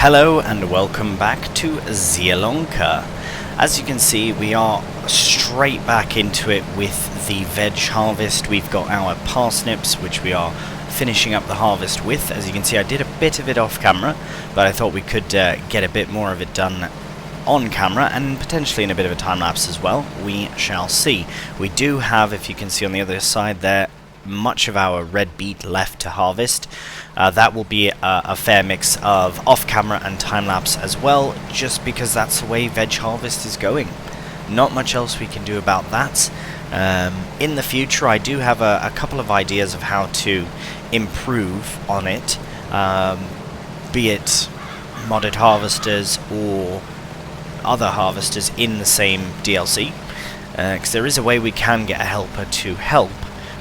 Hello and welcome back to Zielonka. As you can see, we are straight back into it with the veg harvest. We've got our parsnips, which we are finishing up the harvest with. As you can see, I did a bit of it off camera, but I thought we could get a bit more of it done on camera and potentially in a bit of a time lapse as well. We shall see. We do have, if you can see on the other side there, much of our red beet left to harvest. That will be a fair mix of off-camera and time-lapse as well, just because that's the way veg harvest is going. Not much else we can do about that. In the future, I do have a couple of ideas of how to improve on it, be it modded harvesters or other harvesters in the same DLC, because there is a way we can get a helper to help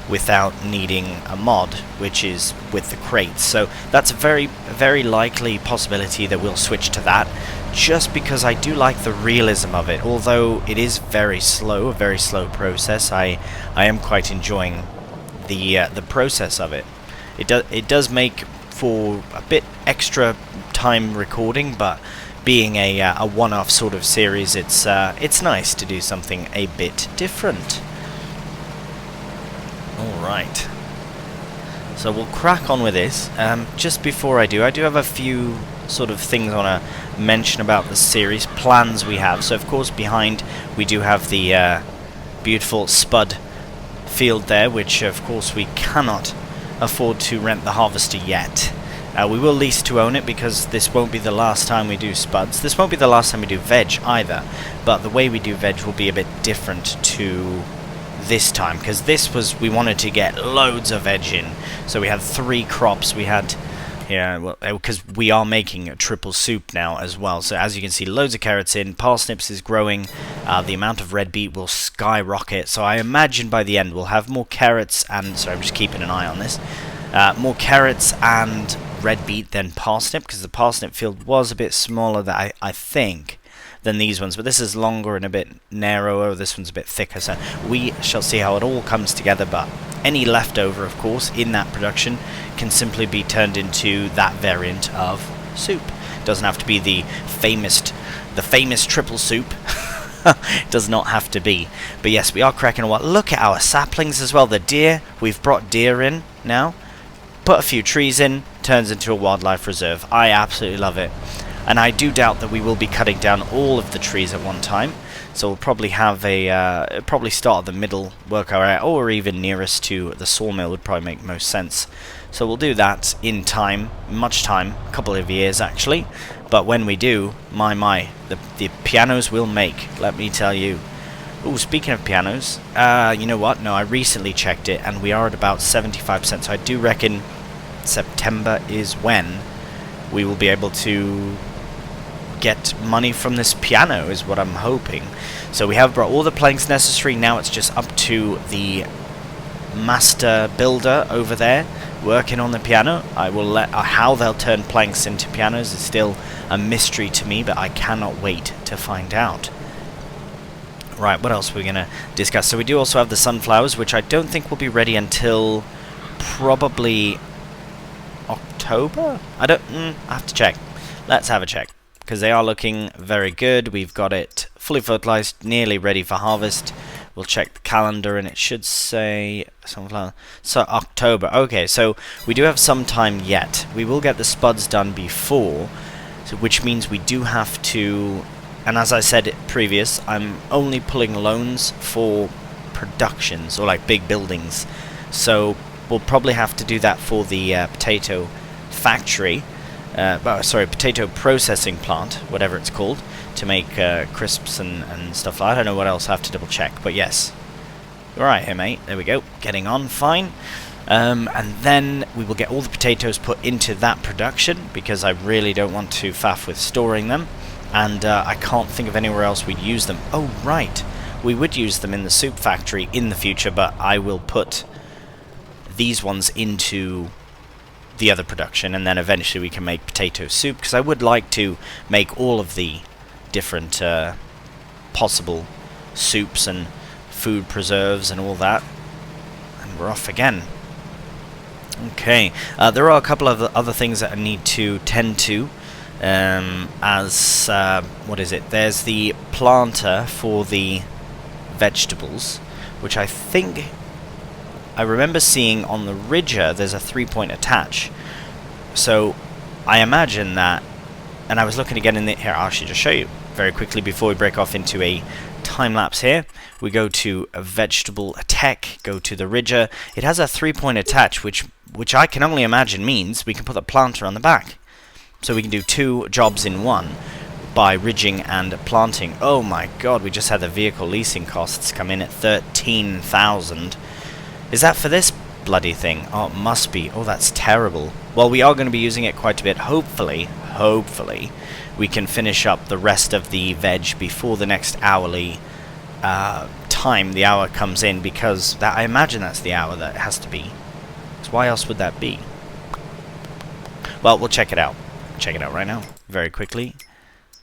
without needing a mod, which is with the crates. So that's a very likely possibility that we'll switch to that, just because I do like the realism of it. Although it is very slow, a very slow process, I am quite enjoying the process of it. It does make for a bit extra time recording, but being a one-off sort of series, it's nice to do something a bit different. Alright, so we'll crack on with this. Just before I do have a few sort of things I want to mention about the series, plans we have. So of course behind we do have the beautiful spud field there, which of course we cannot afford to rent the harvester yet. We will lease to own it, because this won't be the last time we do spuds. This won't be the last time we do veg either, but the way we do veg will be a bit different to this time, because we wanted to get loads of veg in. So we had 3 crops. We had, well, because we are making a triple soup now as well. So as you can see, loads of carrots in, parsnips is growing, the amount of red beet will skyrocket. So I imagine by the end we'll have more carrots and, sorry, I'm just keeping an eye on this, more carrots and red beet than parsnip, because the parsnip field was a bit smaller than I think than these ones, but this is longer and a bit narrower. This one's a bit thicker, so we shall see how it all comes together. But any leftover, of course, in that production can simply be turned into that variant of soup. It doesn't have to be the famous triple soup. It does not have to be. But yes, we are cracking a while. Look at our saplings as well. The deer, we've brought deer in now. Put a few trees in, turns into a wildlife reserve. I absolutely love it. And I do doubt that we will be cutting down all of the trees at one time, so we'll probably have probably start at the middle, work our way out, or even nearest to the sawmill would probably make most sense. So we'll do that in time, much time, a couple of years actually. But when we do, the pianos will make, let me tell you. Oh, speaking of pianos, you know what? No, I recently checked it, and we are at about 75%. So I do reckon September is when we will be able to get money from this piano, is what I'm hoping. So we have brought all the planks necessary. Now it's just up to the master builder over there working on the piano. I will let how they'll turn planks into pianos is still a mystery to me, but I cannot wait to find out. Right, what else are we going to discuss? So we do also have the sunflowers, which I don't think will be ready until probably October? I have to check. Let's have a check, because they are looking very good. We've got it fully fertilized, nearly ready for harvest. We'll check the calendar and it should say sunflower. So October. Okay, so we do have some time yet. We will get the spuds done before, so which means we do have to, and as I said previous, I'm only pulling loans for productions or like big buildings. So we'll probably have to do that for the potato factory, potato processing plant, whatever it's called, to make crisps and stuff. I don't know what else, I have to double check, but yes. Alright here, mate, there we go, getting on fine. And then we will get all the potatoes put into that production, because I really don't want to faff with storing them, and I can't think of anywhere else we'd use them. Oh right, we would use them in the soup factory in the future, but I will put these ones into the other production, and then eventually we can make potato soup, because I would like to make all of the different possible soups and food preserves and all that. And we're off again. Okay, there are a couple of other things that I need to tend to as what is it? There's the planter for the vegetables, which I think I remember seeing on the ridger. There's a 3-point attach, so I imagine that. And I was looking to get in here. I'll actually just show you very quickly before we break off into a time lapse here. We go to a vegetable tech, go to the ridger. It has a 3-point attach, which I can only imagine means we can put the planter on the back. So we can do 2 jobs in one by ridging and planting. Oh my god, we just had the vehicle leasing costs come in at 13,000. Is that for this bloody thing? Oh, it must be. Oh, that's terrible. Well, we are going to be using it quite a bit. Hopefully, we can finish up the rest of the veg before the next hourly time the hour comes in, because I imagine that's the hour that it has to be. So why else would that be? Well, we'll check it out. Check it out right now, very quickly.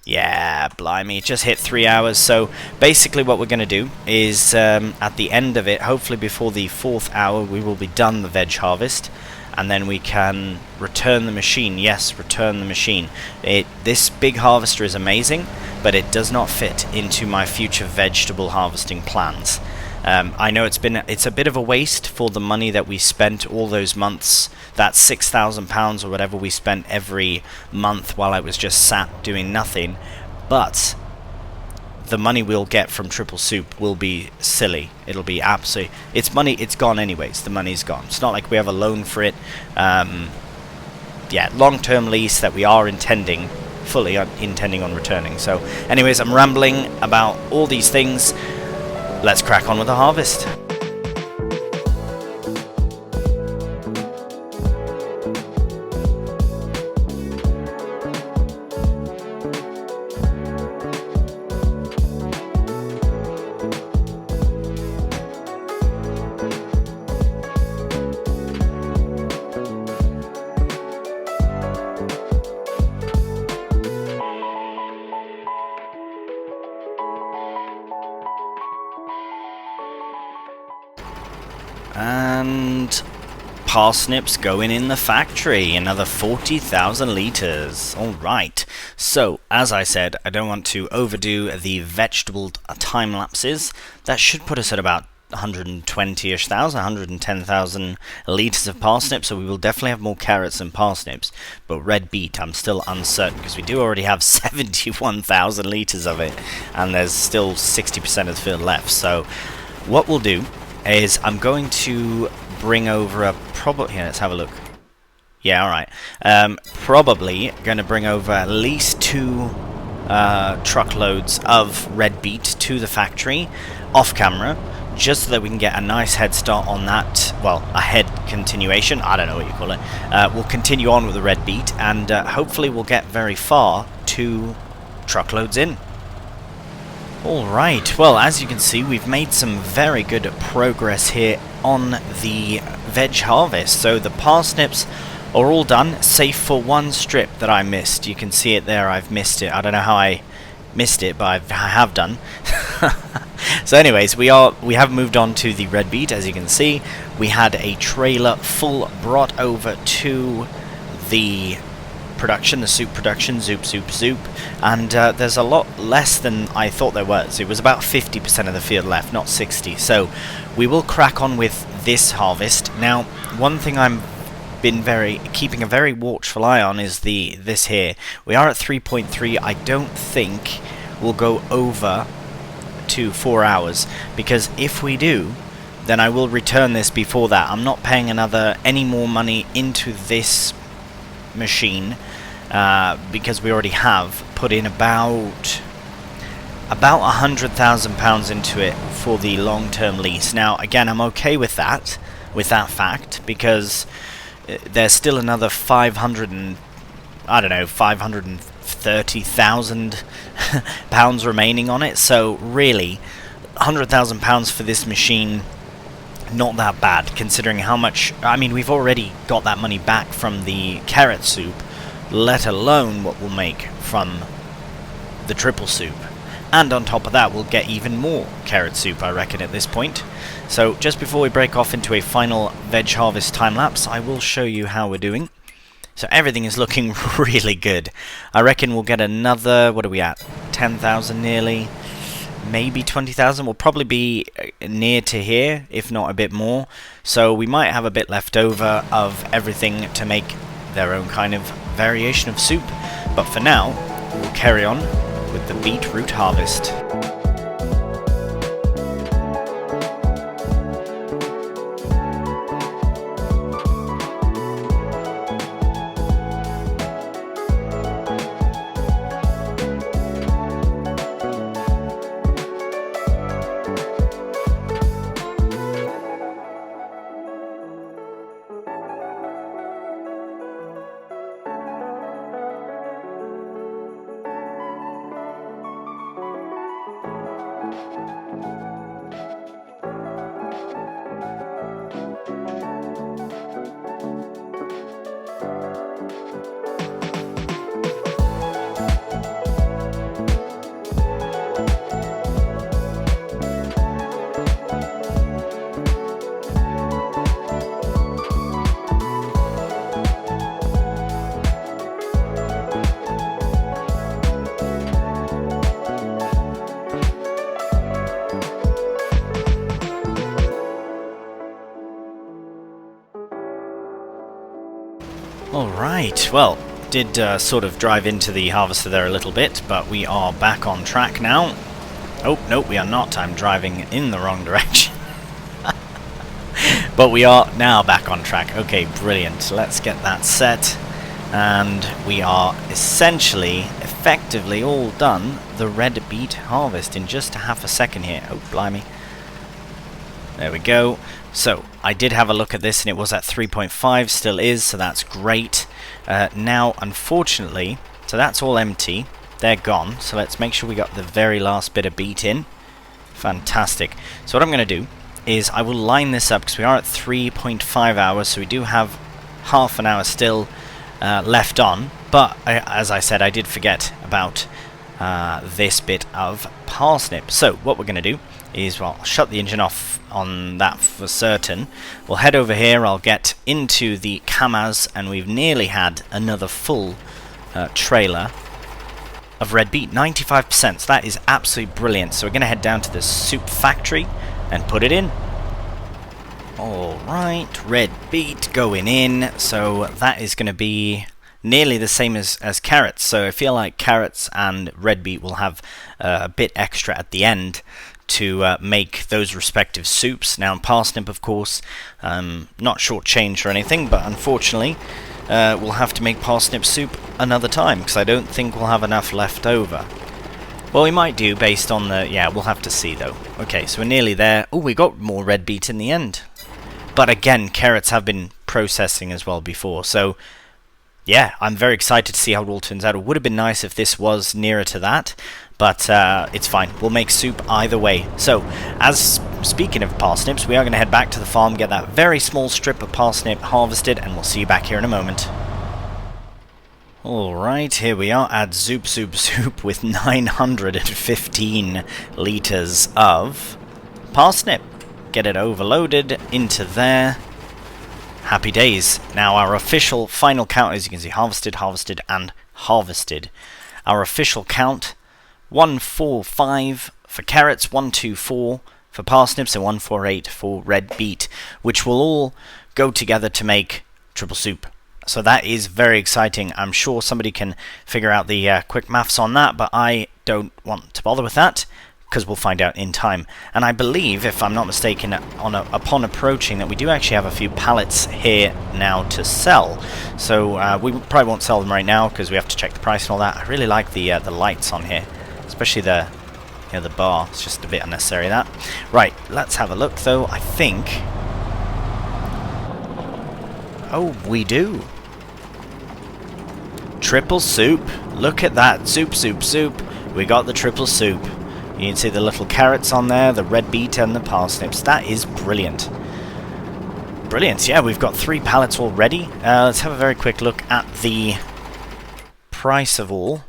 Yeah, blimey, it just hit 3 hours. So basically what we're going to do is at the end of it, hopefully before the 4th hour, we will be done the veg harvest, and then we can return the machine. Yes, return the machine. This big harvester is amazing, but it does not fit into my future vegetable harvesting plans. I know it's a bit of a waste for the money that we spent all those months. That £6,000 or whatever we spent every month while I was just sat doing nothing. But the money we'll get from Triple Soup will be silly. It'll be absolutely... It's money, it's gone anyways. The money's gone. It's not like we have a loan for it. Yeah, long-term lease that we are fully intending on returning. So anyways, I'm rambling about all these things. Let's crack on with the harvest. And parsnips going in the factory, another 40,000 litres. Alright, so as I said, I don't want to overdo the vegetable time lapses. That should put us at about 120-ish thousand, 110,000 litres of parsnips, so we will definitely have more carrots than parsnips. But red beet, I'm still uncertain, because we do already have 71,000 litres of it, and there's still 60% of the field left. So what we'll do is I'm going to bring over a here, let's have a look. Yeah, alright. Probably going to bring over at least 2 truckloads of red beet to the factory off camera, just so that we can get a nice head start on that. Well, a head continuation, I don't know what you call it. We'll continue on with the red beet, and hopefully we'll get very far, 2 truckloads in. Alright, well, as you can see, we've made some very good progress here on the veg harvest. So the parsnips are all done, save for one strip that I missed. You can see it there, I've missed it. I don't know how I missed it, but I have done. So anyways, we have moved on to the red beet. As you can see, we had a trailer full brought over to the production, the soup production, zoop, and there's a lot less than I thought there was. It was about 50% of the field left, not 60. So we will crack on with this harvest. Now, one thing I'm keeping a very watchful eye on is this here. We are at 3.3. I don't think we'll go over to 4 hours, because if we do, then I will return this before that. I'm not paying any more money into this machine, because we already have put in about £100,000 into it for the long-term lease. Now, again, I'm okay with that fact, because there's still another 530,000 pounds remaining on it. So really, £100,000 for this machine, not that bad, considering how much... I mean, we've already got that money back from the carrot soup, let alone what we'll make from the triple soup. And on top of that, we'll get even more carrot soup, I reckon, at this point. So just before we break off into a final veg harvest time lapse, I will show you how we're doing. So everything is looking really good. I reckon we'll get another, what are we at? 10,000 nearly. Maybe 20,000. We'll probably be near to here, if not a bit more. So we might have a bit left over of everything to make their own kind of variation of soup. But for now, we'll carry on with the beetroot harvest. Alright, well, did sort of drive into the harvester there a little bit, but we are back on track now. Oh, no, we are not. I'm driving in the wrong direction. But we are now back on track. Okay, brilliant. Let's get that set. And we are essentially, effectively all done the red beet harvest in just a half a second here. Oh, blimey. There we go. So, I did have a look at this and it was at 3.5, still is, so that's great. Now, unfortunately, so that's all empty. They're gone, so let's make sure we got the very last bit of beet in. Fantastic. So what I'm going to do is I will line this up because we are at 3.5 hours, so we do have half an hour still left on. But, as I said, I did forget about this bit of parsnip. So, what we're going to do is, well, I'll shut the engine off on that for certain. We'll head over here, I'll get into the camas, and we've nearly had another full trailer of red beet, 95%, so that is absolutely brilliant. So we're going to head down to the soup factory and put it in. Alright, red beet going in, so that is going to be nearly the same as carrots, so I feel like carrots and red beet will have a bit extra at the end to make those respective soups. Now, parsnip, of course, not shortchanged or anything, but unfortunately, we'll have to make parsnip soup another time, because I don't think we'll have enough left over. Well, we might do, based on the... yeah, we'll have to see, though. Okay, so we're nearly there. Oh, we got more red beet in the end. But again, carrots have been processing as well before, so... yeah, I'm very excited to see how it all turns out. It would have been nice if this was nearer to that, but it's fine. We'll make soup either way. So, speaking of parsnips, we are going to head back to the farm, get that very small strip of parsnip harvested, and we'll see you back here in a moment. Alright, here we are at Zoop with 915 litres of parsnip. Get it overloaded into there. Happy days. Now our official final count, as you can see, harvested, and harvested. Our official count, 145 for carrots, 124 for parsnips, and 148 for red beet, which will all go together to make triple soup. So that is very exciting. I'm sure somebody can figure out the quick maths on that, but I don't want to bother with that, because we'll find out in time. And I believe, if I'm not mistaken, upon approaching, that we do actually have a few pallets here now to sell. So we probably won't sell them right now because we have to check the price and all that. I really like the lights on here, especially the bar. It's just a bit unnecessary, that. Right, let's have a look though. I think... oh, we do. Triple soup. Look at that. Soup. We got the triple soup. You can see the little carrots on there, the red beet and the parsnips. That is brilliant. Brilliant. Yeah, we've got 3 pallets already. Let's have a very quick look at the price of all.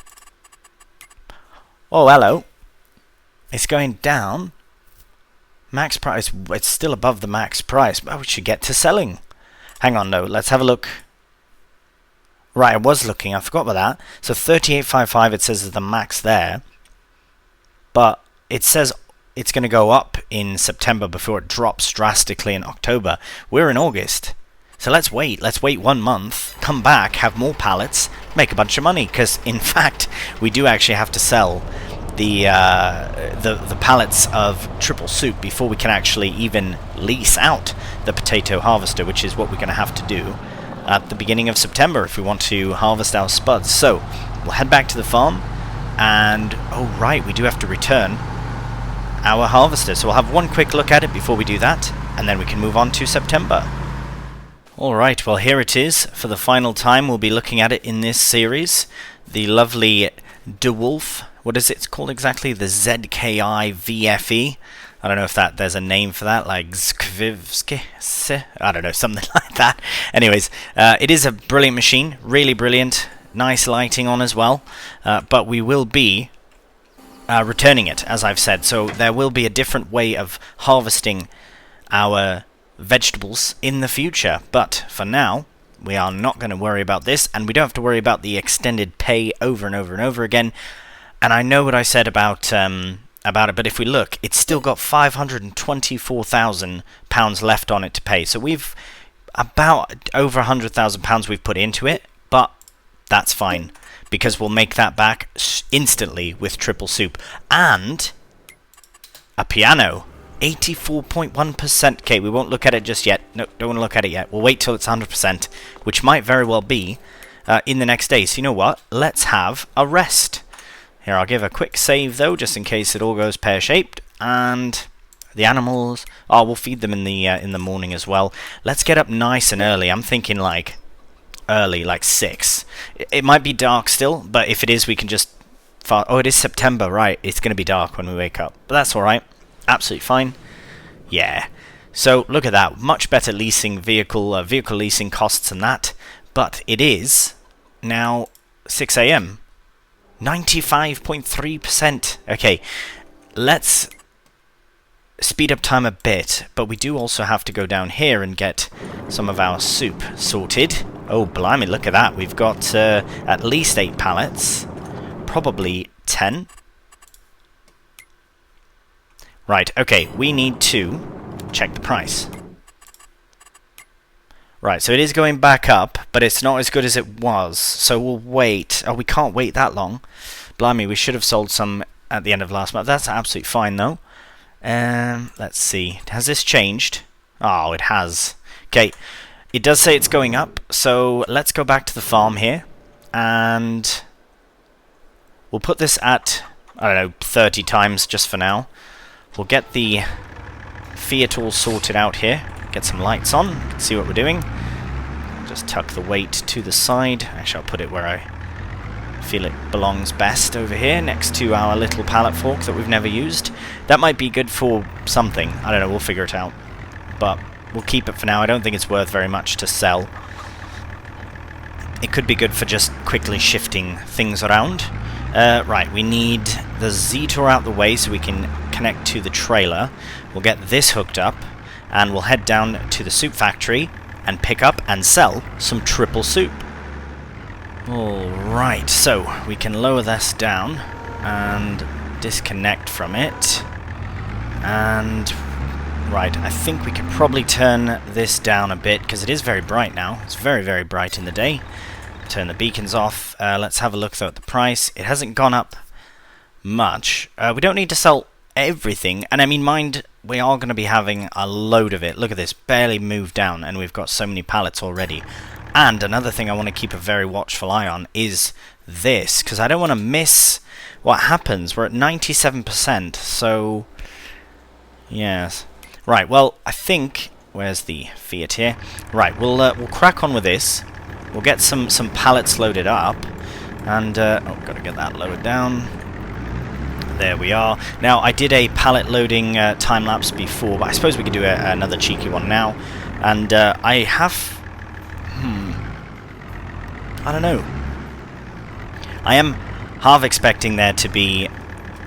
Oh, hello. It's going down. Max price. It's still above the max price. But we should get to selling. Hang on, no. Let's have a look. Right, I was looking. I forgot about that. So 3855 it says is the max there. But it says it's going to go up in September before it drops drastically in October. We're in August. So let's wait. Let's wait 1 month, come back, have more pallets, make a bunch of money. Because, in fact, we do actually have to sell the pallets of triple soup before we can actually even lease out the potato harvester, which is what we're going to have to do at the beginning of September if we want to harvest our spuds. So we'll head back to the farm, and oh right, we do have to return our harvester, so we'll have one quick look at it before we do that, and then we can move on to September. Alright, well here it is. For the final time we'll be looking at it in this series. The lovely DeWolf. What is it called exactly? The ZKI VFE. I don't know if there's a name for that, like Zkvivske, I don't know, something like that. Anyways, it is a brilliant machine, really brilliant, nice lighting on as well, but we will be returning it, as I've said, so there will be a different way of harvesting our vegetables in the future, but for now, we are not going to worry about this, and we don't have to worry about the extended pay over and over and over again. And I know what I said about it, but if we look, it's still got £524,000 left on it to pay. So we've about over £100,000 we've put into it, but that's fine because we'll make that back instantly with triple soup and a piano. 84.1%. Okay, we won't look at it just yet. No, don't want to look at it yet. We'll wait till it's 100%, which might very well be in the next day. So you know what? Let's have a rest. Here, I'll give a quick save, though, just in case it all goes pear-shaped. And the animals... Oh, we'll feed them in the morning as well. Let's get up nice and early. I'm thinking, like, early, like 6. It might be dark still, but if it is, we can just... Oh, it is September, right. It's going to be dark when we wake up. But that's all right. Absolutely fine. Yeah. So, look at that. Much better leasing vehicle leasing costs than that. But it is now 6 a.m. 95.3%. Okay, let's speed up time a bit, but we do also have to go down here and get some of our soup sorted. Oh, blimey, look at that. We've got at least 8 pallets, probably 10. Right, okay, we need to check the price. Right, so it is going back up, but it's not as good as it was, so we'll wait. Oh, we can't wait that long. Blimey, we should have sold some at the end of last month. That's absolutely fine, though. Let's see. Has this changed? Oh, it has. Okay, it does say it's going up, so let's go back to the farm here, and we'll put this at, I don't know, 30 times just for now. We'll get the Fiat all sorted out here. Get some lights on, see what we're doing. Just tuck the weight to the side. Actually, I'll put it where I feel it belongs best over here, next to our little pallet fork that we've never used. That might be good for something. I don't know, we'll figure it out. But we'll keep it for now. I don't think it's worth very much to sell. It could be good for just quickly shifting things around. Right, we need the Z-Tour out the way so we can connect to the trailer. We'll get this hooked up. And we'll head down to the soup factory and pick up and sell some triple soup. Alright, so we can lower this down and disconnect from it. And, right, I think we could probably turn this down a bit because it is very bright now. It's very, very bright in the day. Turn the beacons off. Let's have a look, though, at the price. It hasn't gone up much. We don't need to sell everything, and I mean, mind, we are going to be having a load of it. Look at this, barely moved down, and we've got so many pallets already. And another thing I want to keep a very watchful eye on is this, because I don't want to miss what happens. We're at 97%, so yes. Right, well, I think, where's the Fiat here? Right, we'll crack on with this. We'll get some pallets loaded up, and oh, got to get that lowered down. There we are. Now, I did a pallet loading time-lapse before, but I suppose we could do another cheeky one now. And I have... I don't know. I am half expecting there to be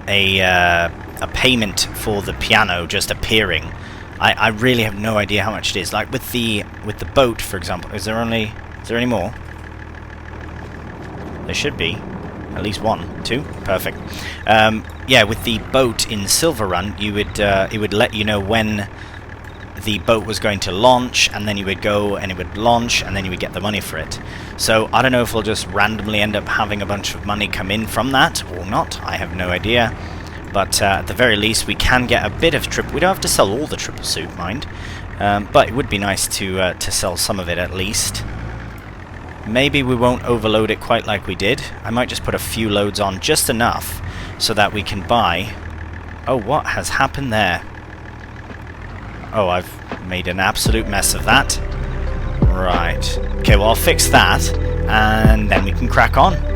a payment for the piano just appearing. I really have no idea how much it is. Like with the boat, for example. Is there any more? There should be. At least one. Two? Perfect. Yeah, with the boat in Silver Run, you would it would let you know when the boat was going to launch, and then you would go and it would launch, and then you would get the money for it. So I don't know if we'll just randomly end up having a bunch of money come in from that or not. I have no idea. But at the very least, we can get a bit of triple. We don't have to sell all the triple soup, mind. But it would be nice to sell some of it at least. Maybe we won't overload it quite like we did. I might just put a few loads on, just enough, so that we can buy... Oh, what has happened there? Oh, I've made an absolute mess of that. Right. Okay, well, I'll fix that, and then we can crack on.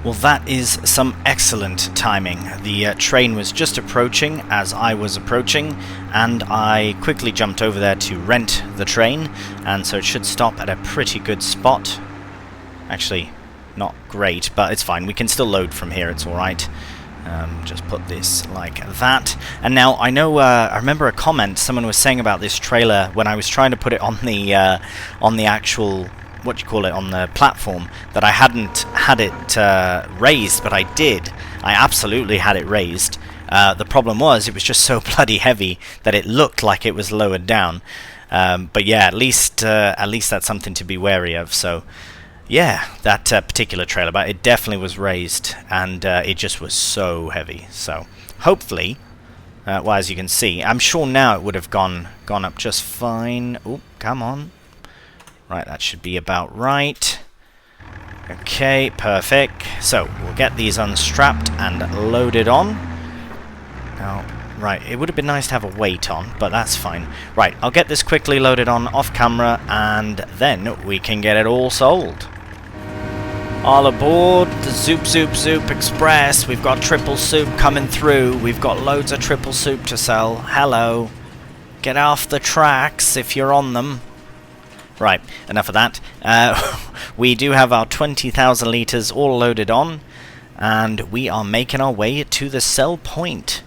Well, that is some excellent timing. The train was just approaching as I was approaching, and I quickly jumped over there to rent the train, and so it should stop at a pretty good spot. Actually, not great, but it's fine. We can still load from here, it's alright. Just put this like that. And now, I know, I remember a comment someone was saying about this trailer when I was trying to put it on the actual... what do you call it, on the platform, that I hadn't had it raised, but I did. I absolutely had it raised. The problem was it was just so bloody heavy that it looked like it was lowered down. But yeah, at least that's something to be wary of. So yeah, that particular trailer, but it definitely was raised, and it just was so heavy. So hopefully, well, as you can see, I'm sure now it would have gone up just fine. Oh, come on. Right, that should be about right. Okay, perfect. So, we'll get these unstrapped and loaded on. Now, right, it would have been nice to have a weight on, but that's fine. Right, I'll get this quickly loaded on off camera, and then we can get it all sold. All aboard the Zoop Zoop Zoop Express. We've got triple soup coming through. We've got loads of triple soup to sell. Hello. Get off the tracks if you're on them. Right, enough of that. We do have our 20,000 litres all loaded on, and we are making our way to the sell point.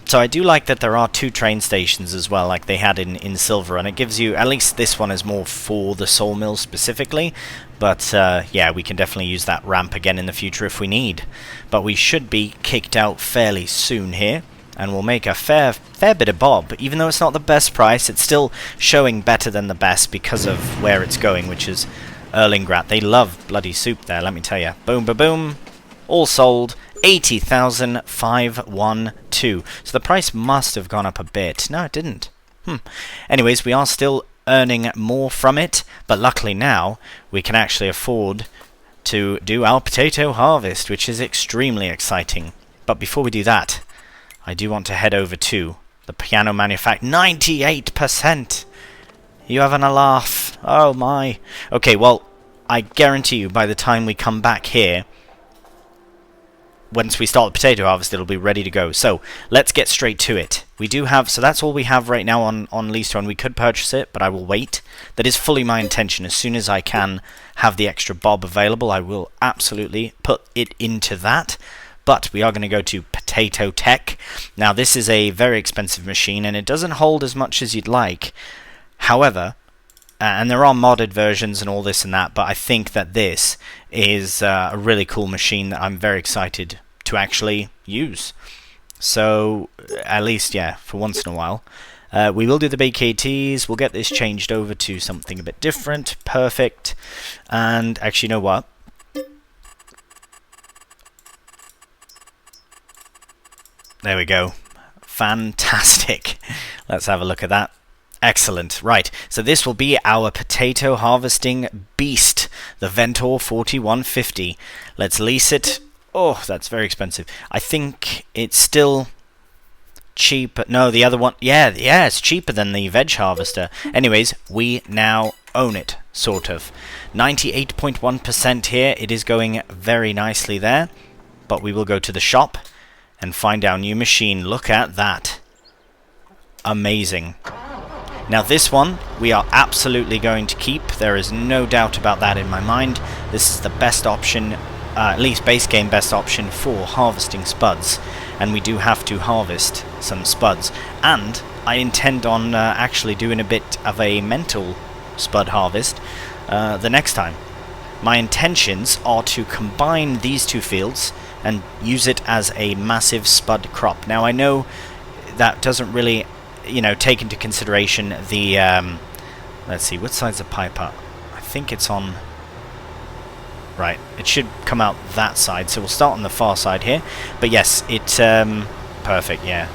So I do like that there are two train stations as well, like they had in Silver, and it gives you, at least this one is more for the sawmill specifically, but yeah, we can definitely use that ramp again in the future if we need. But we should be kicked out fairly soon here, and we'll make a fair bit of bob. Even though it's not the best price, it's still showing better than the best because of where it's going, which is Erlingrat. They love bloody soup there, let me tell you. Boom, ba boom. All sold. 80,512. So the price must have gone up a bit. No, it didn't. Anyways, we are still earning more from it, but luckily now we can actually afford to do our potato harvest, which is extremely exciting. But before we do that, I do want to head over to the piano manufacturer. 98%! You having a laugh? Oh my. Okay, well, I guarantee you by the time we come back here, once we start the potato harvest, it'll be ready to go. So, let's get straight to it. We do have, so that's all we have right now on Leastone. We could purchase it, but I will wait. That is fully my intention. As soon as I can have the extra bob available, I will absolutely put it into that. But we are going to go to Potato Tech. Now, this is a very expensive machine, and it doesn't hold as much as you'd like. However, and there are modded versions and all this and that, but I think that this is a really cool machine that I'm very excited to actually use. So, at least, yeah, for once in a while. We will do the BKTs. We'll get this changed over to something a bit different. Perfect. And actually, you know what? There we go. Fantastic. Let's have a look at that. Excellent. Right, so this will be our potato harvesting beast, the Ventor 4150. Let's lease it. Oh, that's very expensive. I think it's still cheap. No, the other one. Yeah, it's cheaper than the veg harvester. Anyways, we now own it, sort of. 98.1% here. It is going very nicely there. But we will go to the shop and find our new machine. Look at that. Amazing. Now this one we are absolutely going to keep. There is no doubt about that in my mind. This is the best option, at least base game best option for harvesting spuds, and we do have to harvest some spuds, and I intend on actually doing a bit of a mental spud harvest the next time. My intentions are to combine these two fields and use it as a massive spud crop. Now I know that doesn't really, you know, take into consideration the let's see, what side's the pipe up? I think it's on, right, it should come out that side, so we'll start on the far side here. But yes, it perfect, yeah.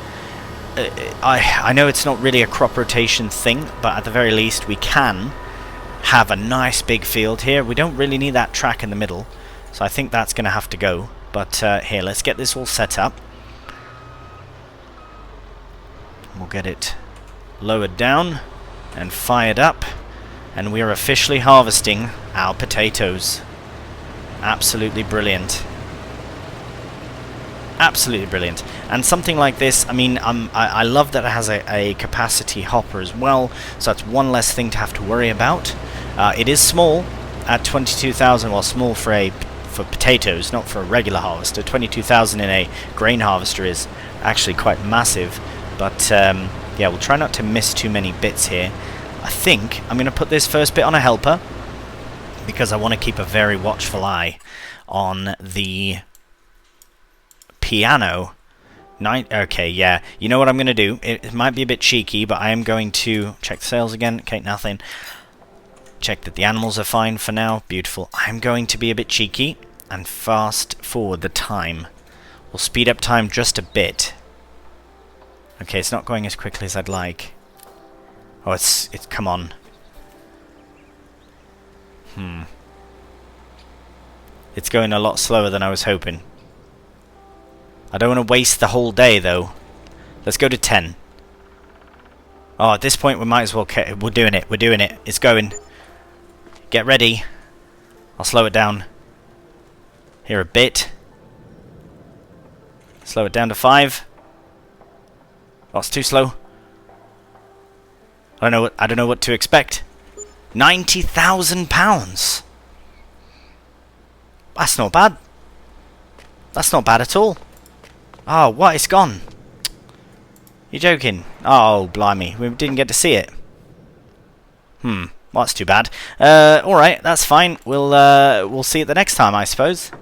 I know it's not really a crop rotation thing, but at the very least we can have a nice big field here. We don't really need that track in the middle, so I think that's going to have to go. But here, let's get this all set up. We'll get it lowered down and fired up, and we are officially harvesting our potatoes. Absolutely brilliant. Absolutely brilliant. And something like this, I mean, I love that it has a capacity hopper as well, so that's one less thing to have to worry about. It is small at 22,000, well, small for potatoes, not for a regular harvester. 22,000 in a grain harvester is actually quite massive. But yeah, we'll try not to miss too many bits here. I think I'm going to put this first bit on a helper, because I want to keep a very watchful eye on the piano. Okay, yeah. You know what I'm going to do? It might be a bit cheeky, but I am going to check the sails again. Okay, nothing. Check that the animals are fine for now. Beautiful. I'm going to be a bit cheeky and fast forward the time. We'll speed up time just a bit. Okay, it's not going as quickly as I'd like. Oh, it's come on. It's going a lot slower than I was hoping. I don't want to waste the whole day, though. Let's go to 10. Oh, at this point we might as well... We're doing it. We're doing it. It's going. Get ready. I'll slow it down here a bit. Slow it down to 5. Oh, it's too slow. I don't know what to expect. £90,000. That's not bad. That's not bad at all. Oh, what? It's gone. You're joking. Oh, blimey. We didn't get to see it. Well, that's too bad. Alright, that's fine. We'll see it the next time, I suppose.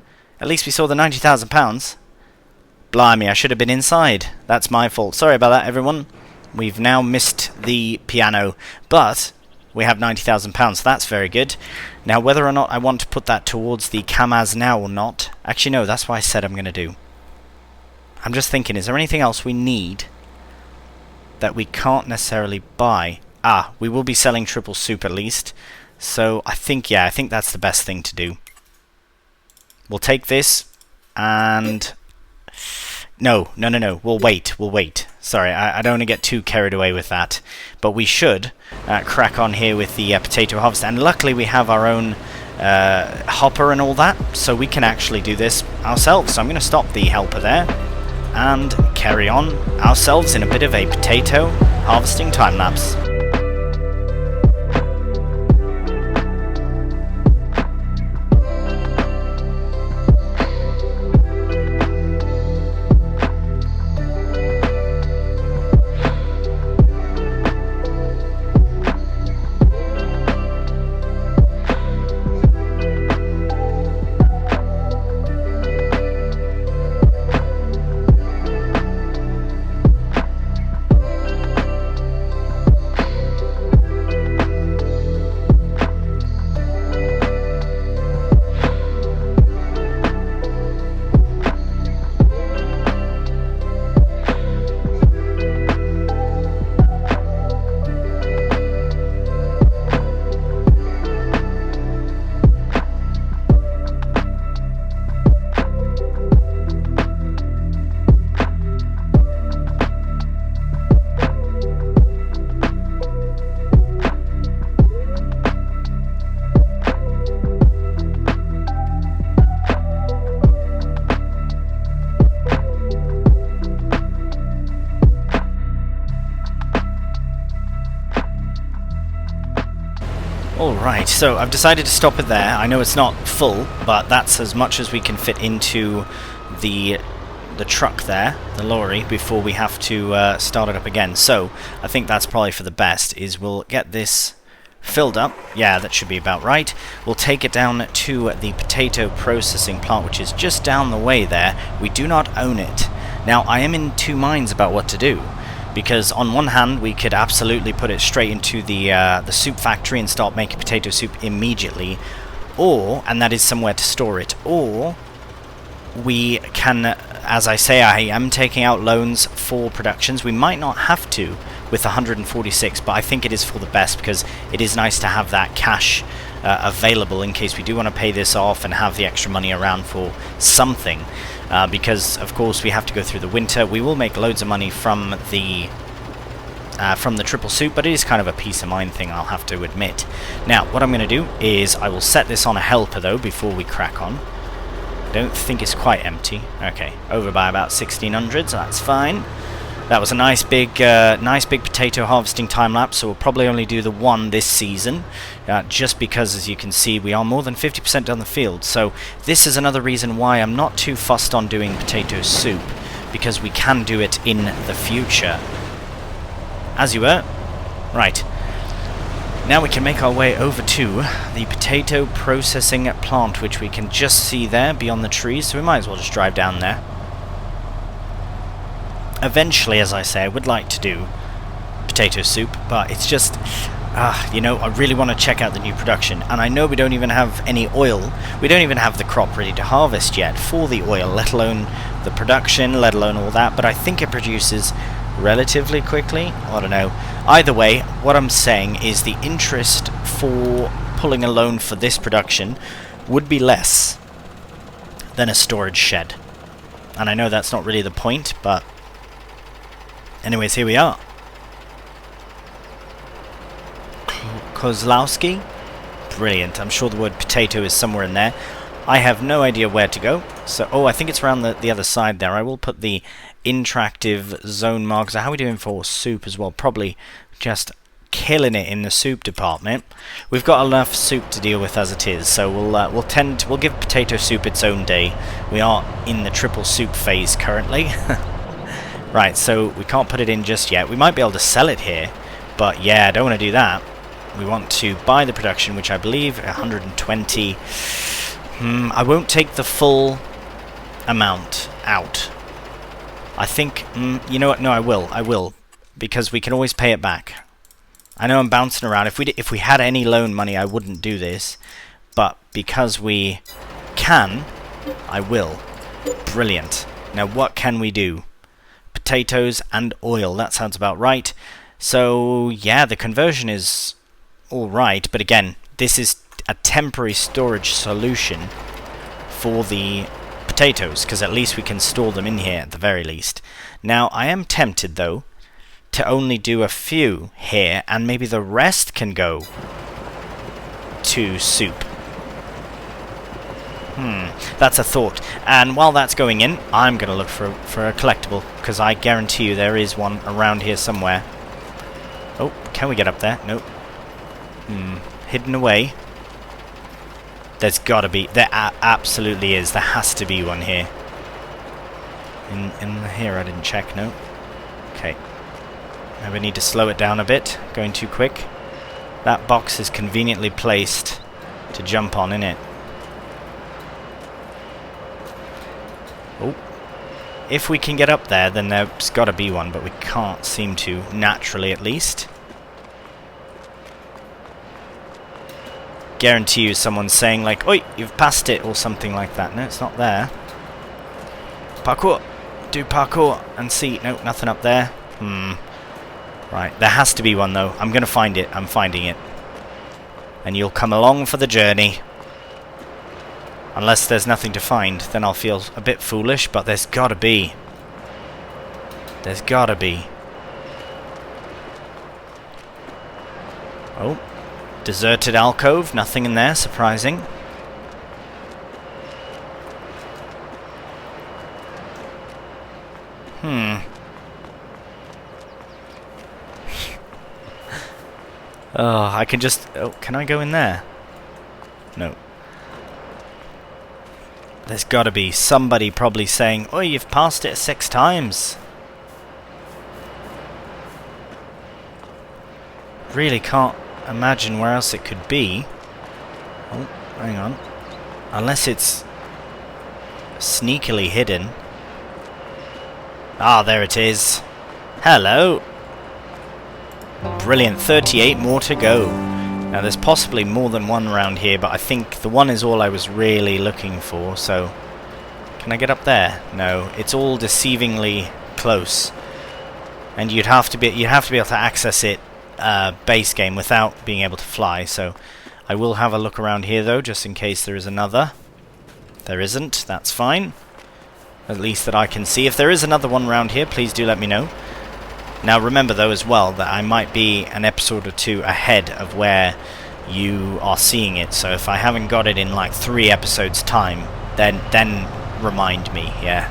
At least we saw the £90,000. Blimey, I should have been inside. That's my fault. Sorry about that, everyone. We've now missed the piano, but we have £90,000, so that's very good. Now, whether or not I want to put that towards the Kamaz now or not... Actually, no, that's what I said I'm going to do. I'm just thinking, is there anything else we need that we can't necessarily buy? Ah, we will be selling triple soup at least. So, I think, yeah, I think that's the best thing to do. We'll take this, and... No. We'll wait. Sorry, I don't want to get too carried away with that. But we should crack on here with the potato harvest. And luckily we have our own hopper and all that, so we can actually do this ourselves. So I'm going to stop the helper there and carry on ourselves in a bit of a potato harvesting time lapse. Alright, so I've decided to stop it there. I know it's not full, but that's as much as we can fit into the truck there, the lorry, before we have to start it up again. So I think that's probably for the best, is we'll get this filled up. Yeah, that should be about right. We'll take it down to the potato processing plant, which is just down the way there. We do not own it. Now, I am in two minds about what to do, because on one hand, we could absolutely put it straight into the soup factory and start making potato soup immediately, or, and that is somewhere to store it, or we can, as I say, I am taking out loans for productions. We might not have to with 146, but I think it is for the best, because it is nice to have that cash available in case we do want to pay this off and have the extra money around for something, because of course we have to go through the winter. We will make loads of money from the triple soup, but it is kind of a peace of mind thing, I'll have to admit. Now what I'm going to do is I will set this on a helper though before we crack on. I don't think it's quite empty. Okay, over by about 1600, so that's fine. That was a nice big potato harvesting time lapse, so we'll probably only do the one this season, just because, as you can see, we are more than 50% down the field. So this is another reason why I'm not too fussed on doing potato soup, because we can do it in the future. As you were. Right. Now we can make our way over to the potato processing plant, which we can just see there beyond the trees, so we might as well just drive down there. Eventually, as I say, I would like to do potato soup, but it's just, you know, I really want to check out the new production, and I know we don't even have any oil. We don't even have the crop ready to harvest yet for the oil, let alone the production, let alone all that, but I think it produces relatively quickly. I don't know. Either way, what I'm saying is the interest for pulling a loan for this production would be less than a storage shed. And I know that's not really the point, but anyways, here we are. Kozlowski? Brilliant. I'm sure the word potato is somewhere in there. I have no idea where to go. So, oh, I think it's around the other side there. I will put the interactive zone marker. So how are we doing for soup as well? Probably just killing it in the soup department. We've got enough soup to deal with as it is, so we'll give potato soup its own day. We are in the triple soup phase currently. Right, so we can't put it in just yet. We might be able to sell it here, but yeah, I don't want to do that. We want to buy the production, which I believe 120. I won't take the full amount out. I think, you know what? No, I will, because we can always pay it back. I know I'm bouncing around. If we had any loan money, I wouldn't do this, but because we can, I will. Brilliant. Now, what can we do? Potatoes and oil. That sounds about right. So, yeah, the conversion is all right, but again, this is a temporary storage solution for the potatoes, because at least we can store them in here at the very least. Now, I am tempted, though, to only do a few here, and maybe the rest can go to soup. That's a thought. And while that's going in, I'm going to look for a collectible, because I guarantee you there is one around here somewhere. Oh, can we get up there? Nope. Hidden away. There's gotta be. There absolutely is. There has to be one here. In here, I didn't check, no. Okay. Now we need to slow it down a bit. Going too quick. That box is conveniently placed to jump on, innit? Oh. If we can get up there, then there's gotta be one, but we can't seem to, naturally at least. Guarantee you someone's saying like, oi, you've passed it, or something like that. No, it's not there. Parkour. Do parkour and see. No, nothing up there. Right, there has to be one though. I'm gonna find it. I'm finding it. And you'll come along for the journey. Unless there's nothing to find, then I'll feel a bit foolish, but there's gotta be. There's gotta be. Oh. Deserted alcove, nothing in there, surprising. Oh, I can just... Oh, can I go in there? No. There's got to be somebody probably saying, "Oh, you've passed it 6 times." Really can't imagine where else it could be. Oh, hang on. Unless it's sneakily hidden. Ah, there it is. Hello. Brilliant. 38 more to go. Now, there's possibly more than one around here, but I think the one is all I was really looking for, so... Can I get up there? No. It's all deceivingly close. And you'd have to be able to access it base game without being able to fly, so... I will have a look around here, though, just in case there is another. There isn't. That's fine. At least that I can see. If there is another one around here, please do let me know. Now remember though as well that I might be an episode or 2 ahead of where you are seeing it, so if I haven't got it in like 3 episodes time, then remind me, yeah.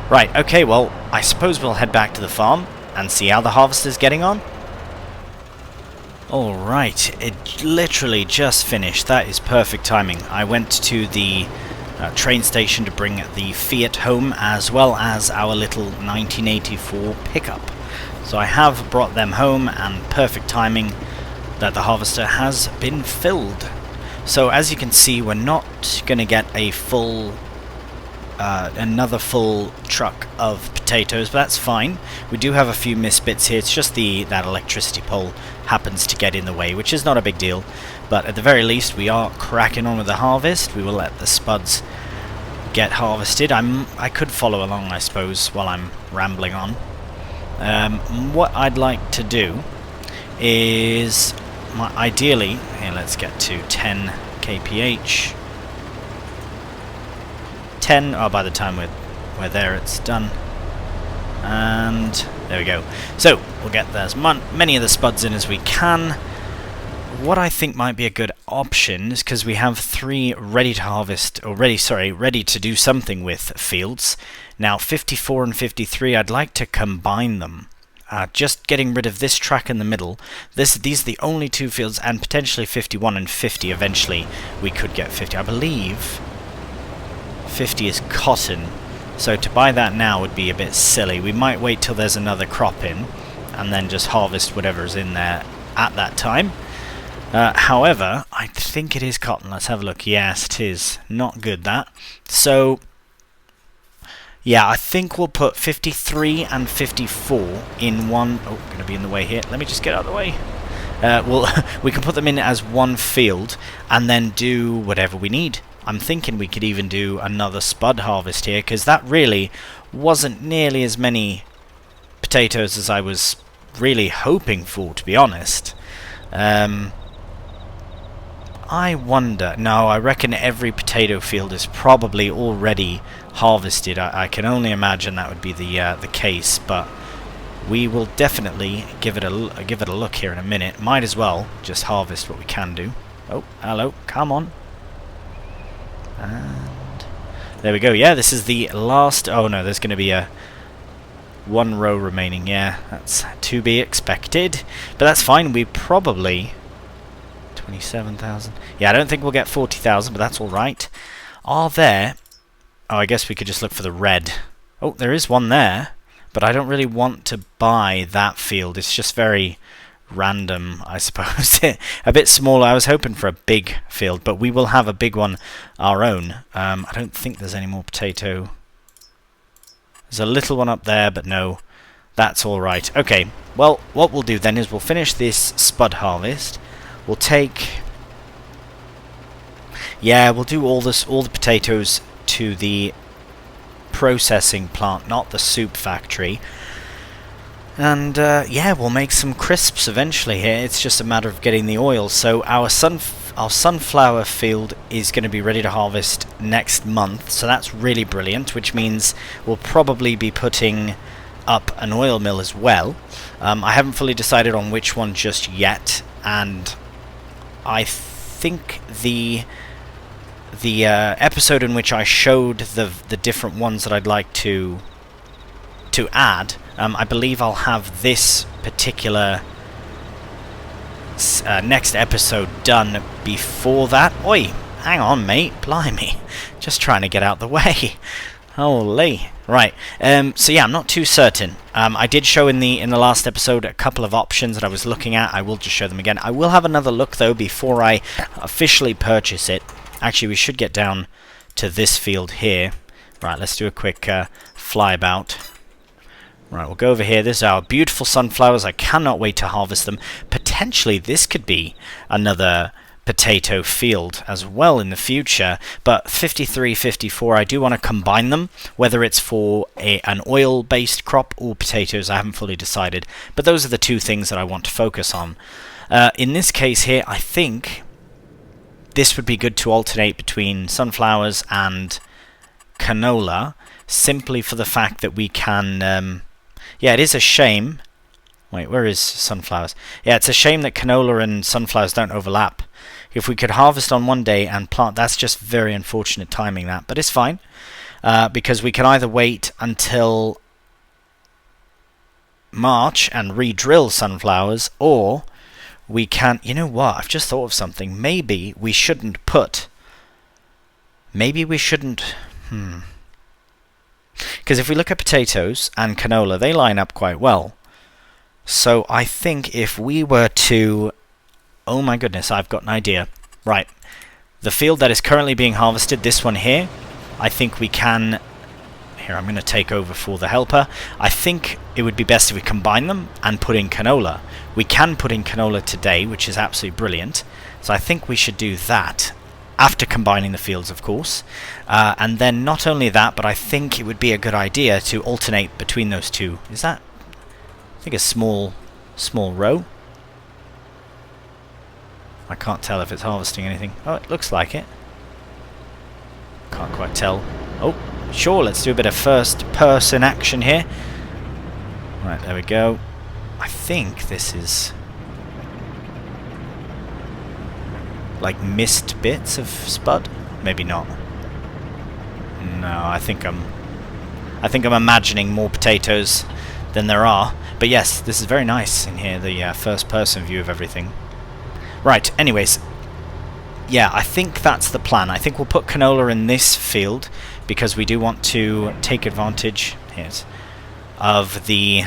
Right, okay, well, I suppose we'll head back to the farm and see how the harvest is getting on. Alright, it literally just finished. That is perfect timing. I went to the train station to bring the Fiat home, as well as our little 1984 pickup. So I have brought them home, and perfect timing that the harvester has been filled. So as you can see, we're not going to get a full, another full truck of potatoes, but that's fine. We do have a few missed bits here. It's just that electricity pole happens to get in the way, which is not a big deal. But at the very least, we are cracking on with the harvest. We will let the spuds get harvested. I could follow along, I suppose, while I'm rambling on. What I'd like to do is, ideally, here, let's get to 10 kph. 10, oh, by the time we're there, it's done. And there we go. So, we'll get as many of the spuds in as we can. What I think might be a good option is, because we have 3 ready to harvest, or ready to do something with fields. Now 54 and 53, I'd like to combine them. Just getting rid of this track in the middle. These are the only 2 fields, and potentially 51 and 50. Eventually we could get 50. I believe 50 is cotton, so to buy that now would be a bit silly. We might wait till there's another crop in, and then just harvest whatever's in there at that time. However, I think it is cotton. Let's have a look. Yes, it is. Not good, that. So, yeah, I think we'll put 53 and 54 in one... Oh, going to be in the way here. Let me just get out of the way. We can put them in as one field and then do whatever we need. I'm thinking we could even do another spud harvest here, because that really wasn't nearly as many potatoes as I was really hoping for, to be honest. I wonder... No, I reckon every potato field is probably already harvested. I can only imagine that would be the case, but we will definitely give it a look here in a minute. Might as well just harvest what we can do. Oh, hello, come on. And there we go. Yeah, this is the last... Oh no, there's going to be a 1 row remaining. Yeah, that's to be expected, but that's fine. We probably... 27,000. Yeah, I don't think we'll get 40,000, but that's alright. Are there... Oh, I guess we could just look for the red. Oh, there is one there, but I don't really want to buy that field. It's just very random, I suppose. A bit smaller. I was hoping for a big field, but we will have a big one our own. I don't think there's any more potato. There's a little one up there, but no, that's alright. Okay, well, what we'll do then is we'll finish this spud harvest. We'll take... Yeah, we'll do all the potatoes to the processing plant, not the soup factory. And, yeah, we'll make some crisps eventually here. It's just a matter of getting the oil. So our sunflower field is going to be ready to harvest next month. So that's really brilliant, which means we'll probably be putting up an oil mill as well. I haven't fully decided on which one just yet, and I think the episode in which I showed the different ones that I'd like to add, I believe I'll have this particular next episode done before that. Oi, hang on, mate. Blimey. Just trying to get out the way. Holy. Right. So yeah, I'm not too certain. I did show in the last episode a couple of options that I was looking at. I will just show them again. I will have another look though before I officially purchase it. Actually, we should get down to this field here. Right, let's do a quick flyabout. Right, we'll go over here. This is our beautiful sunflowers. I cannot wait to harvest them. Potentially, this could be another potato field as well in the future. But 53, 54, I do want to combine them, whether it's for an oil-based crop or potatoes. I haven't fully decided. But those are the two things that I want to focus on. In this case here, I think this would be good to alternate between sunflowers and canola, simply for the fact that we can... yeah, it is a shame. Wait, where is sunflowers? Yeah, it's a shame that canola and sunflowers don't overlap. If we could harvest on one day and plant, that's just very unfortunate timing that. But it's fine, because we can either wait until March and re-drill sunflowers, or we can... You know what? I've just thought of something. Maybe we shouldn't put... Maybe we shouldn't... Because if we look at potatoes and canola, they line up quite well. So I think if we were to... Oh my goodness, I've got an idea. Right. The field that is currently being harvested, this one here, I think we can... Here, I'm going to take over for the helper. I think it would be best if we combine them and put in canola. We can put in canola today, which is absolutely brilliant. So I think we should do that. After combining the fields, of course. And then not only that, but I think it would be a good idea to alternate between those two. Is that... I think a small row. I can't tell if it's harvesting anything. Oh, it looks like it. Can't quite tell. Oh, sure, let's do a bit of first person action here. Right, there we go. I think this is... like missed bits of spud? Maybe not. No, I think I'm imagining more potatoes than there are. But yes, this is very nice in here, the first person view of everything. Right, anyways. Yeah, I think that's the plan. I think we'll put canola in this field because we do want to take advantage of the...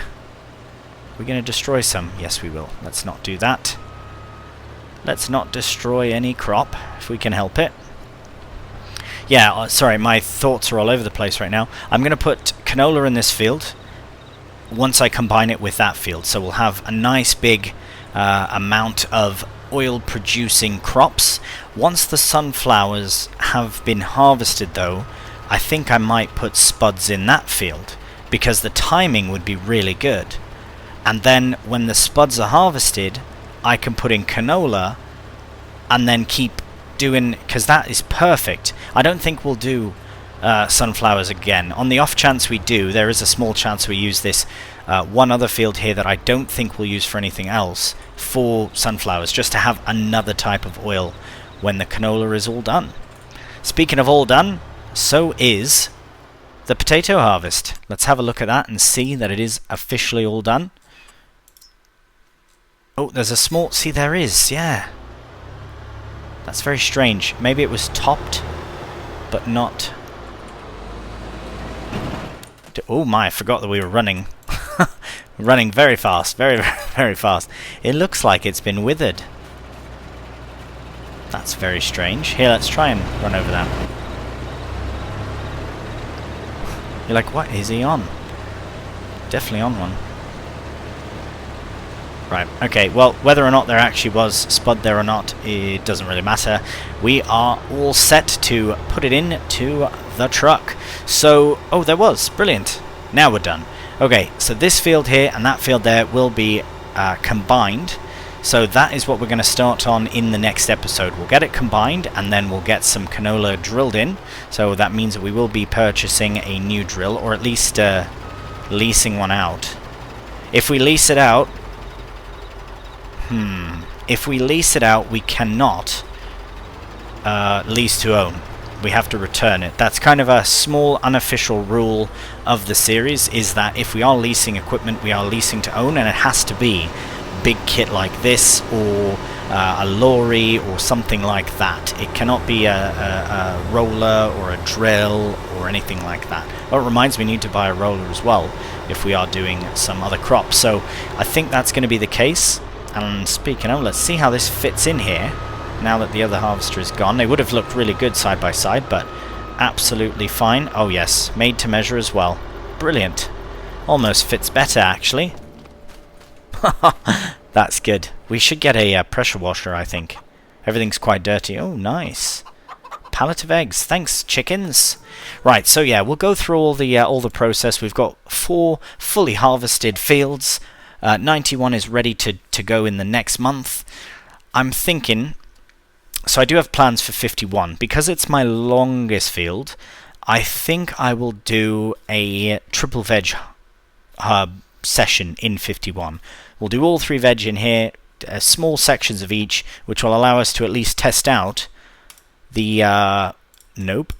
We're going to destroy some. Yes, we will. Let's not do that. Let's not destroy any crop if we can help it. Yeah, sorry, my thoughts are all over the place right now. I'm going to put canola in this field once I combine it with that field. So we'll have a nice big amount of oil-producing crops. Once the sunflowers have been harvested, though, I think I might put spuds in that field because the timing would be really good. And then when the spuds are harvested, I can put in canola and then keep doing, because that is perfect. I don't think we'll do sunflowers again. On the off chance we do, there is a small chance we use this one other field here that I don't think we'll use for anything else for sunflowers, just to have another type of oil when the canola is all done. Speaking of all done, so is the potato harvest. Let's have a look at that and see that it is officially all done. Oh, there's a small... See, there is, yeah. That's very strange. Maybe it was topped, but not... Oh my, I forgot that we were running. Running very fast, very, very fast. It looks like it's been withered. That's very strange. Here, let's try and run over that. You're like, what is he on? Definitely on one. Right, okay, well, whether or not there actually was spud there or not, it doesn't really matter. We are all set to put it in to the truck. So, oh, there was. Brilliant. Now we're done. Okay, so this field here and that field there will be combined. So that is what we're going to start on in the next episode. We'll get it combined and then we'll get some canola drilled in. So that means that we will be purchasing a new drill, or at least leasing one out. If we lease it out... If we lease it out, we cannot lease to own. We have to return it. That's kind of a small unofficial rule of the series, is that if we are leasing equipment, we are leasing to own, and it has to be big kit like this, or a lorry or something like that. It cannot be a roller or a drill or anything like that. Oh, it reminds me, we need to buy a roller as well if we are doing some other crops. So I think that's going to be the case. And speaking of, let's see how this fits in here now that the other harvester is gone. They would have looked really good side by side, but absolutely fine. Oh yes, made to measure as well. Brilliant. Almost fits better, actually. That's good. We should get a pressure washer, I think. Everything's quite dirty. Oh, nice. Pallet of eggs. Thanks, chickens. Right, so yeah, we'll go through all the process. We've got 4 fully harvested fields. 91 is ready to go in the next month. I'm thinking... So I do have plans for 51. Because it's my longest field, I think I will do a triple veg session in 51. We'll do all 3 veg in here, small sections of each, which will allow us to at least test out the... nope.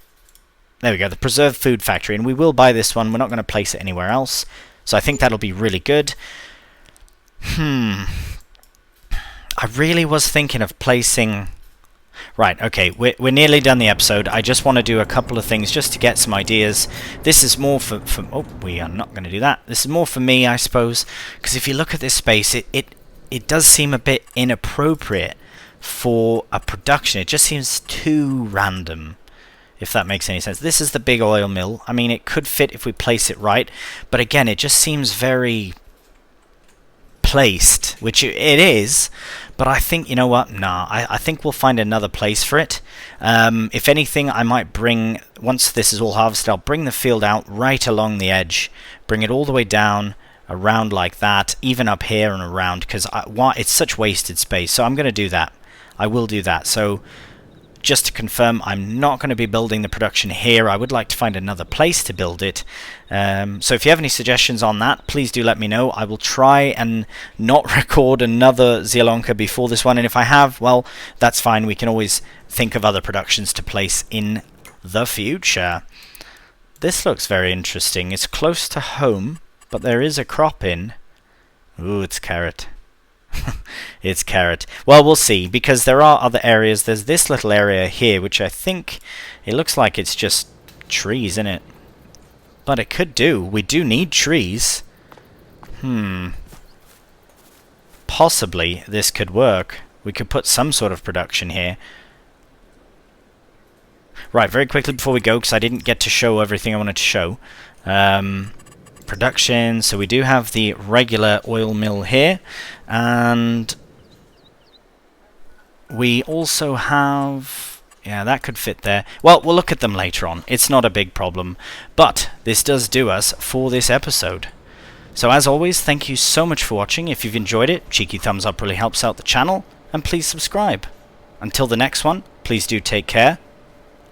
There we go, the preserved food factory. And we will buy this one. We're not going to place it anywhere else. So I think that'll be really good. I really was thinking of placing... Right, okay, we're nearly done the episode. I just want to do a couple of things just to get some ideas. This is more for oh, we are not going to do that. This is more for me, I suppose, because if you look at this space, it does seem a bit inappropriate for a production. It just seems too random, if that makes any sense. This is the big oil mill. I mean, it could fit if we place it right, but again, it just seems very placed, which it is, but I think, you know what, nah, I think we'll find another place for it. If anything, I might bring, once this is all harvested, I'll bring the field out right along the edge, bring it all the way down, around like that, even up here and around, because it's such wasted space, so I'm going to do that. I will do that. So just to confirm, I'm not going to be building the production here. I would like to find another place to build it. So if you have any suggestions on that, please do let me know. I will try and not record another Zielonka before this one, and if I have, well, that's fine. We can always think of other productions to place in the future. This looks very interesting. It's close to home, but there is a crop in. Ooh, it's carrot. It's carrot. Well, we'll see, because there are other areas. There's this little area here, which I think it looks like it's just trees, isn't it? But it could do. We do need trees. Possibly this could work. We could put some sort of production here. Right, very quickly before we go, because I didn't get to show everything I wanted to show. Production, so we do have the regular oil mill here, and we also have, yeah, that could fit there. Well, we'll look at them later on. It's not a big problem, but this does do us for this episode. So as always, thank you so much for watching. If you've enjoyed it, cheeky thumbs up really helps out the channel, and please subscribe. Until the next one, please do take care,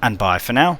and bye for now.